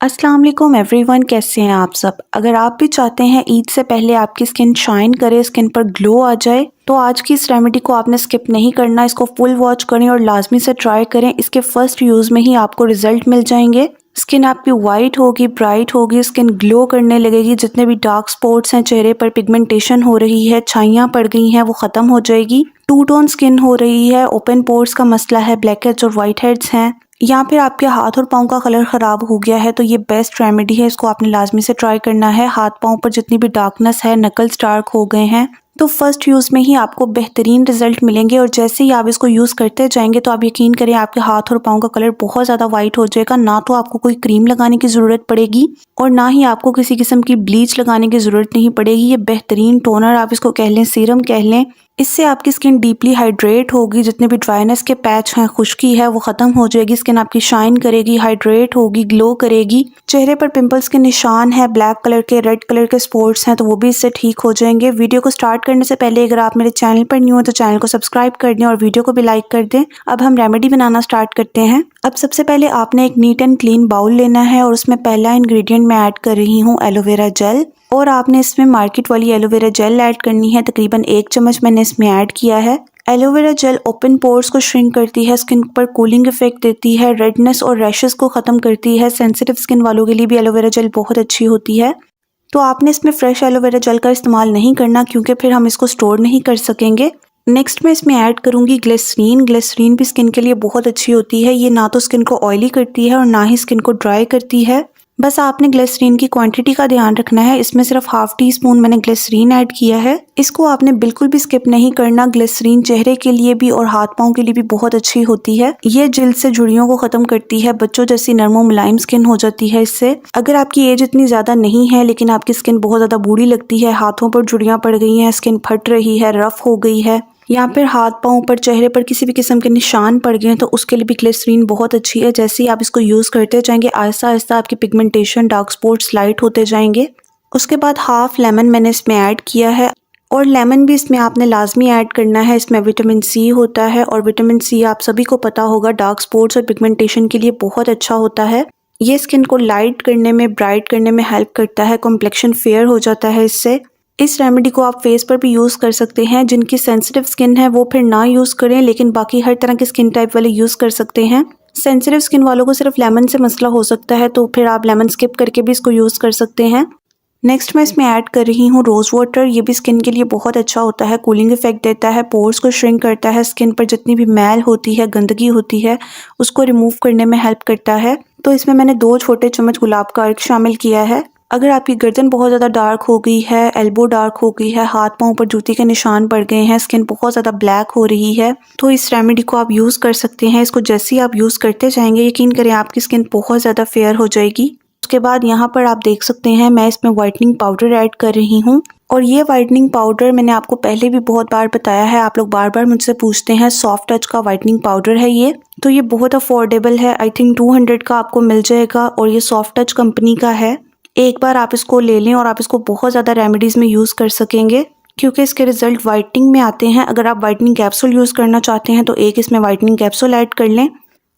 अस्सलाम वालेकुम एवरीवन, कैसे हैं आप सब। अगर आप भी चाहते हैं ईद से पहले आपकी स्किन शाइन करे, स्किन पर ग्लो आ जाए, तो आज की इस रेमेडी को आपने स्किप नहीं करना। इसको फुल वॉच करें और लाजमी से ट्राई करें। इसके फर्स्ट यूज़ में ही आपको रिजल्ट मिल जाएंगे। स्किन आपकी वाइट होगी, ब्राइट होगी, स्किन ग्लो करने लगेगी। जितने भी डार्क स्पॉट्स हैं चेहरे पर, पिगमेंटेशन हो रही है, छाइयाँ पड़ गई हैं, वो ख़त्म हो जाएगी। टू टोन स्किन हो रही है, ओपन पोर्स का मसला है, ब्लैक हेड्स और वाइट हेड्स हैं, या फिर आपके हाथ और पाँव का कलर ख़राब हो गया है, तो ये बेस्ट रेमेडी है। इसको आपने लाजमी से ट्राई करना है। हाथ पाँव पर जितनी भी डार्कनेस है, नकल्स डार्क हो गए हैं, तो फर्स्ट यूज़ में ही आपको बेहतरीन रिजल्ट मिलेंगे। और जैसे ही आप इसको यूज़ करते जाएंगे तो आप यकीन करें आपके हाथ और पाँव का कलर बहुत ज़्यादा वाइट हो जाएगा। ना तो आपको कोई क्रीम लगाने की ज़रूरत पड़ेगी और ना ही आपको किसी किस्म की ब्लीच लगाने की ज़रूरत नहीं पड़ेगी। ये बेहतरीन टोनर, आप इसको कह लें सीरम कह लें, इससे आपकी स्किन डीपली हाइड्रेट होगी। जितने भी ड्राइनेस के पैच हैं, खुश्की है, वो ख़त्म हो जाएगी। स्किन आपकी शाइन करेगी, हाइड्रेट होगी, ग्लो करेगी। चेहरे पर पिंपल्स के निशान है, ब्लैक कलर के, रेड कलर के स्पॉट्स हैं, तो वो भी इससे ठीक हो जाएंगे। वीडियो को स्टार्ट करने से पहले अगर आप मेरे चैनल पर न्यू हो तो चैनल को सब्सक्राइब कर दें और वीडियो को भी लाइक कर दें। अब हम रेमेडी बनाना स्टार्ट करते हैं। अब सबसे पहले आपने एक नीट एंड क्लीन बाउल लेना है और उसमें पहला इंग्रेडिएंट मैं ऐड कर रही हूँ एलोवेरा जेल। और आपने इसमें मार्केट वाली एलोवेरा जेल ऐड करनी है। तकरीबन 1 चम्मच मैंने इसमें ऐड किया है। एलोवेरा जेल ओपन पोर्स को श्रिंक करती है, स्किन पर कूलिंग इफेक्ट देती है, रेडनेस और रैशेस को ख़त्म करती है। सेंसिटिव स्किन वालों के लिए भी एलोवेरा जेल बहुत अच्छी होती है। तो आपने इसमें फ्रेश एलोवेरा जेल का इस्तेमाल नहीं करना, क्योंकि फिर हम इसको स्टोर नहीं कर सकेंगे। नेक्स्ट मैं इसमें ऐड करूंगी ग्लिसरीन। ग्लिसरीन भी स्किन के लिए बहुत अच्छी होती है। ये ना तो स्किन को ऑयली करती है और ना ही स्किन को ड्राई करती है। बस आपने ग्लिसरीन की क्वांटिटी का ध्यान रखना है। इसमें सिर्फ हाफ टी स्पून मैंने ग्लिसरीन ऐड किया है। इसको आपने बिल्कुल भी स्किप नहीं करना। ग्लिसरीन चेहरे के लिए भी और हाथ पांव के लिए भी बहुत अच्छी होती है। ये जिल्द से झुर्रियों को खत्म करती है, बच्चों जैसी नरम और मुलायम स्किन हो जाती है इससे। अगर आपकी एज इतनी ज्यादा नहीं है लेकिन आपकी स्किन बहुत ज्यादा बूढ़ी लगती है, हाथों पर झुर्रियां पड़ गई हैं, स्किन फट रही है, रफ हो गई है, या फिर हाथ पाँव पर, चेहरे पर किसी भी किस्म के निशान पड़ गए हैं, तो उसके लिए भी ग्लिसरीन बहुत अच्छी है। जैसे ही आप इसको यूज़ करते जाएंगे आहिस्ता आहिस्ता आपकी पिगमेंटेशन, डार्क स्पॉट्स लाइट होते जाएंगे। उसके बाद हाफ लेमन मैंने इसमें ऐड किया है और लेमन भी इसमें आपने लाजमी ऐड करना है। इसमें विटामिन सी होता है और विटामिन सी आप सभी को पता होगा डार्क स्पॉट्स और पिगमेंटेशन के लिए बहुत अच्छा होता है। ये स्किन को लाइट करने में, ब्राइट करने में हेल्प करता है। कॉम्प्लेक्शन फेयर हो जाता है इससे। इस रेमेडी को आप फेस पर भी यूज़ कर सकते हैं। जिनकी सेंसिटिव स्किन है वो फिर ना यूज़ करें, लेकिन बाकी हर तरह के स्किन टाइप वाले यूज़ कर सकते हैं। सेंसिटिव स्किन वालों को सिर्फ लेमन से मसला हो सकता है, तो फिर आप लेमन स्किप करके भी इसको यूज़ कर सकते हैं। नेक्स्ट मैं इसमें ऐड कर रही हूँ रोज़ वाटर। ये भी स्किन के लिए बहुत अच्छा होता है, कूलिंग इफेक्ट देता है, पोर्स को श्रिंक करता है, स्किन पर जितनी भी मैल होती है, गंदगी होती है, उसको रिमूव करने में हेल्प करता है। तो इसमें मैंने 2 छोटे चम्मच गुलाब का अर्क शामिल किया है। अगर आपकी गर्दन बहुत ज़्यादा डार्क हो गई है, एल्बो डार्क हो गई है, हाथ पाँव पर जूती के निशान पड़ गए हैं, स्किन बहुत ज़्यादा ब्लैक हो रही है, तो इस रेमेडी को आप यूज़ कर सकते हैं। इसको जैसे ही आप यूज़ करते जाएंगे यकीन करें आपकी स्किन बहुत ज़्यादा फेयर हो जाएगी। उसके बाद यहाँ पर आप देख सकते हैं मैं इसमें वाइटनिंग पाउडर ऐड कर रही हूँ। और ये वाइटनिंग पाउडर मैंने आपको पहले भी बहुत बार बताया है, आप लोग बार बार मुझसे पूछते हैं। सॉफ्ट टच का वाइटनिंग पाउडर है ये, तो ये बहुत अफोर्डेबल है। आई थिंक 200 का आपको मिल जाएगा और ये सॉफ्ट टच कंपनी का है। एक बार आप इसको ले लें और आप इसको बहुत ज़्यादा रेमेडीज़ में यूज़ कर सकेंगे, क्योंकि इसके रिजल्ट वाइटनिंग में आते हैं। अगर आप वाइटनिंग कैप्सूल यूज़ करना चाहते हैं तो एक इसमें वाइटनिंग कैप्सूल ऐड कर लें।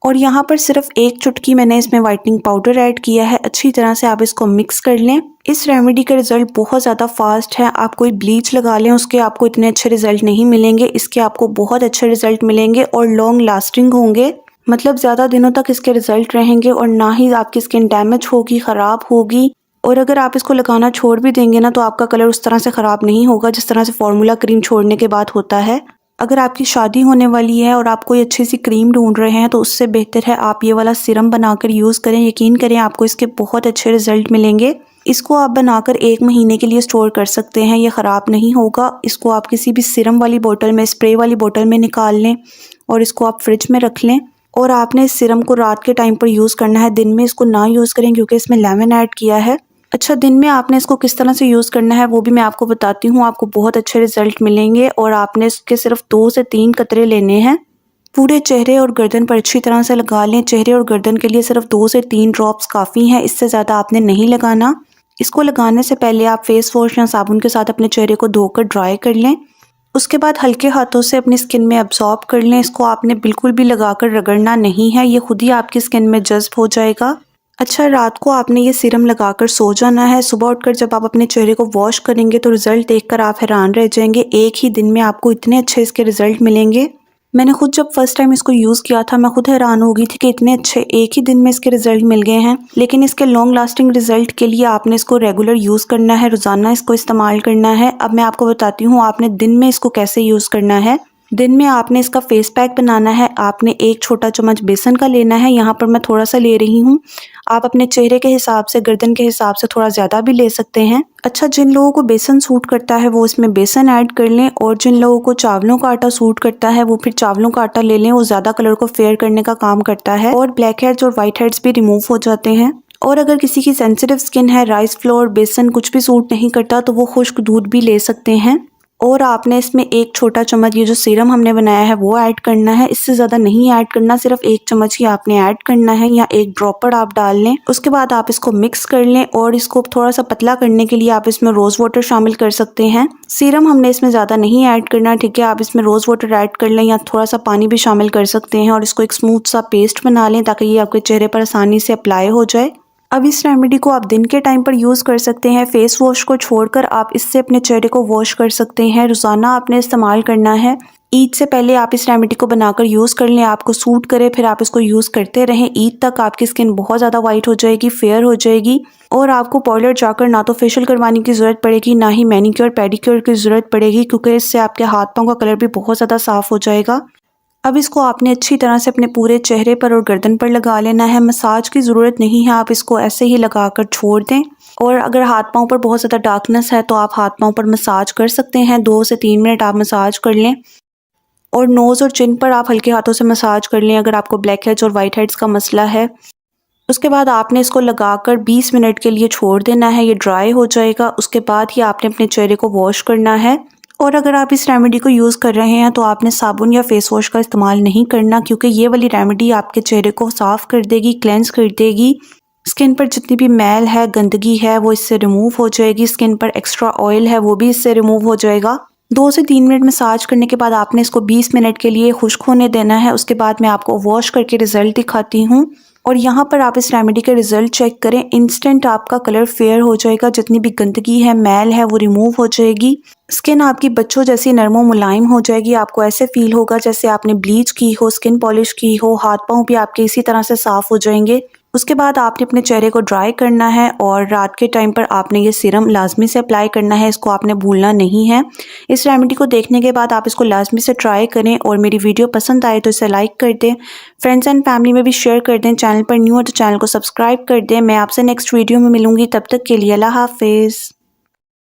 और यहाँ पर सिर्फ 1 चुटकी मैंने इसमें वाइटनिंग पाउडर ऐड किया है। अच्छी तरह से आप इसको मिक्स कर लें। इस रेमेडी का रिजल्ट बहुत ज़्यादा फास्ट है। आप कोई ब्लीच लगा लें, उसके आपको इतने अच्छे रिजल्ट नहीं मिलेंगे, इसके आपको बहुत अच्छे रिजल्ट मिलेंगे और लॉन्ग लास्टिंग होंगे। मतलब ज़्यादा दिनों तक इसके रिजल्ट रहेंगे और ना ही आपकी स्किन डैमेज होगी, ख़राब होगी। और अगर आप इसको लगाना छोड़ भी देंगे ना तो आपका कलर उस तरह से ख़राब नहीं होगा जिस तरह से फार्मूला क्रीम छोड़ने के बाद होता है। अगर आपकी शादी होने वाली है और आप कोई अच्छी सी क्रीम ढूंढ रहे हैं तो उससे बेहतर है आप ये वाला सीरम बनाकर यूज़ करें। यकीन करें आपको इसके बहुत अच्छे रिजल्ट मिलेंगे। इसको आप बनाकर 1 महीने के लिए स्टोर कर सकते हैं, ये ख़राब नहीं होगा। इसको आप किसी भी सीरम वाली बोतल में, स्प्रे वाली बोतल में निकाल लें और इसको आप फ्रिज में रख लें। और आपने इस सीरम को रात के टाइम पर यूज़ करना है, दिन में इसको ना यूज़ करें क्योंकि इसमें लेमन ऐड किया है। अच्छा, दिन में आपने इसको किस तरह से यूज़ करना है वो भी मैं आपको बताती हूँ। आपको बहुत अच्छे रिजल्ट मिलेंगे और आपने इसके सिर्फ 2 से 3 कतरे लेने हैं। पूरे चेहरे और गर्दन पर अच्छी तरह से लगा लें। चेहरे और गर्दन के लिए सिर्फ 2 से 3 ड्रॉप्स काफ़ी हैं, इससे ज़्यादा आपने नहीं लगाना। इसको लगाने से पहले आप फेस वॉश या साबुन के साथ अपने चेहरे को धोकर ड्राई कर लें। उसके बाद हल्के हाथों से अपनी स्किन में अब्सॉर्ब कर लें। इसको आपने बिल्कुल भी लगाकर रगड़ना नहीं है, ये खुद ही आपकी स्किन में जज्ब हो जाएगा। अच्छा, रात को आपने ये सीरम लगाकर सो जाना है। सुबह उठकर जब आप अपने चेहरे को वॉश करेंगे तो रिज़ल्ट देखकर आप हैरान रह जाएँगे। एक ही दिन में आपको इतने अच्छे इसके रिज़ल्ट मिलेंगे। मैंने खुद जब फर्स्ट टाइम इसको यूज़ किया था, मैं खुद हैरान हो गई थी कि इतने अच्छे एक ही दिन में इसके रिज़ल्ट मिल गए हैं। लेकिन इसके लॉन्ग लास्टिंग रिज़ल्ट के लिए आपने इसको रेगुलर यूज़ करना है, रोज़ाना इसको इस्तेमाल करना है। अब मैं आपको बताती हूँ आपने दिन में इसको कैसे यूज़ करना है। दिन में आपने इसका फेस पैक बनाना है। आपने एक छोटा चम्मच बेसन का लेना है, यहाँ पर मैं थोड़ा सा ले रही हूँ। आप अपने चेहरे के हिसाब से, गर्दन के हिसाब से थोड़ा ज़्यादा भी ले सकते हैं। अच्छा, जिन लोगों को बेसन सूट करता है वो इसमें बेसन ऐड कर लें, और जिन लोगों को चावलों का आटा सूट करता है वो फिर चावलों का आटा ले लें। वो ज़्यादा कलर को फेयर करने का काम करता है और ब्लैक हेड्स और वाइट हेड्स भी रिमूव हो जाते हैं। और अगर किसी की सेंसिटिव स्किन है, राइस फ्लोर, बेसन कुछ भी सूट नहीं करता तो वो खुश्क दूध भी ले सकते हैं। और आपने इसमें एक छोटा चम्मच ये जो सीरम हमने बनाया है वो ऐड करना है। इससे ज़्यादा नहीं ऐड करना, सिर्फ एक चम्मच ही आपने ऐड करना है या एक ड्रॉपर आप डाल लें। उसके बाद आप इसको मिक्स कर लें और इसको थोड़ा सा पतला करने के लिए आप इसमें रोज़ वाटर शामिल कर सकते हैं। सीरम हमने इसमें ज़्यादा नहीं ऐड करना, ठीक है। आप इसमें रोज़ वाटर ऐड कर लें या थोड़ा सा पानी भी शामिल कर सकते हैं और इसको एक स्मूथ सा पेस्ट बना लें ताकि ये आपके चेहरे पर आसानी से अप्लाई हो जाए। अब इस रेमेडी को आप दिन के टाइम पर यूज़ कर सकते हैं। फेस वॉश को छोड़कर आप इससे अपने चेहरे को वॉश कर सकते हैं। रोज़ाना आपने इस्तेमाल करना है। ईद से पहले आप इस रेमेडी को बनाकर यूज़ कर लें, आपको सूट करे, फिर आप इसको यूज़ करते रहें। ईद तक आपकी स्किन बहुत ज़्यादा वाइट हो जाएगी, फेयर हो जाएगी और आपको पार्लर जाकर ना तो फेशियल करवाने की ज़रूरत पड़ेगी, ना ही मैनिक्योर पेडिक्योर की ज़रूरत पड़ेगी, क्योंकि इससे आपके हाथ पाँव का कलर भी बहुत ज़्यादा साफ़ हो जाएगा। अब इसको आपने अच्छी तरह से अपने पूरे चेहरे पर और गर्दन पर लगा लेना है। मसाज की ज़रूरत नहीं है, आप इसको ऐसे ही लगाकर छोड़ दें। और अगर हाथ पाँव पर बहुत ज़्यादा डार्कनेस है तो आप हाथ पाँव पर मसाज कर सकते हैं। 2 से 3 मिनट आप मसाज कर लें और नोज़ और चिन पर आप हल्के हाथों से मसाज कर लें अगर आपको ब्लैक हेड्स और वाइट हेड्स का मसला है। उसके बाद आपने इसको लगाकर 20 मिनट के लिए छोड़ देना है, ये ड्राई हो जाएगा। उसके बाद ही आपने अपने चेहरे को वॉश करना है। और अगर आप इस रेमेडी को यूज़ कर रहे हैं तो आपने साबुन या फेस वॉश का इस्तेमाल नहीं करना, क्योंकि ये वाली रेमेडी आपके चेहरे को साफ़ कर देगी, क्लेंस कर देगी। स्किन पर जितनी भी मैल है, गंदगी है, वो इससे रिमूव हो जाएगी। स्किन पर एक्स्ट्रा ऑयल है वो भी इससे रिमूव हो जाएगा। 2 से 3 मिनट मसाज करने के बाद आपने इसको 20 मिनट के लिए खुश्क होने देना है। उसके बाद मैं आपको वॉश करके रिज़ल्ट दिखाती हूँ और यहाँ पर आप इस रेमेडी के रिज़ल्ट चेक करें। इंस्टेंट आपका कलर फेयर हो जाएगा, जितनी भी गंदगी है, मैल है, वो रिमूव हो जाएगी। स्किन आपकी बच्चों जैसी नरमो मुलायम हो जाएगी। आपको ऐसे फील होगा जैसे आपने ब्लीच की हो, स्किन पॉलिश की हो। हाथ पाँव भी आपके इसी तरह से साफ़ हो जाएंगे। उसके बाद आपने अपने चेहरे को ड्राई करना है और रात के टाइम पर आपने ये सीरम लाजमी से अप्लाई करना है, इसको आपने भूलना नहीं है। इस रेमेडी को देखने के बाद आप इसको लाजमी से ट्राई करें और मेरी वीडियो पसंद आए तो इसे लाइक कर दें, फ्रेंड्स एंड फैमिली में भी शेयर कर दें। चैनल पर न्यू हो तो चैनल को सब्सक्राइब कर दें। मैं आपसे नेक्स्ट वीडियो में मिलूंगी, तब तक के लिए अल्लाह हाफिज़।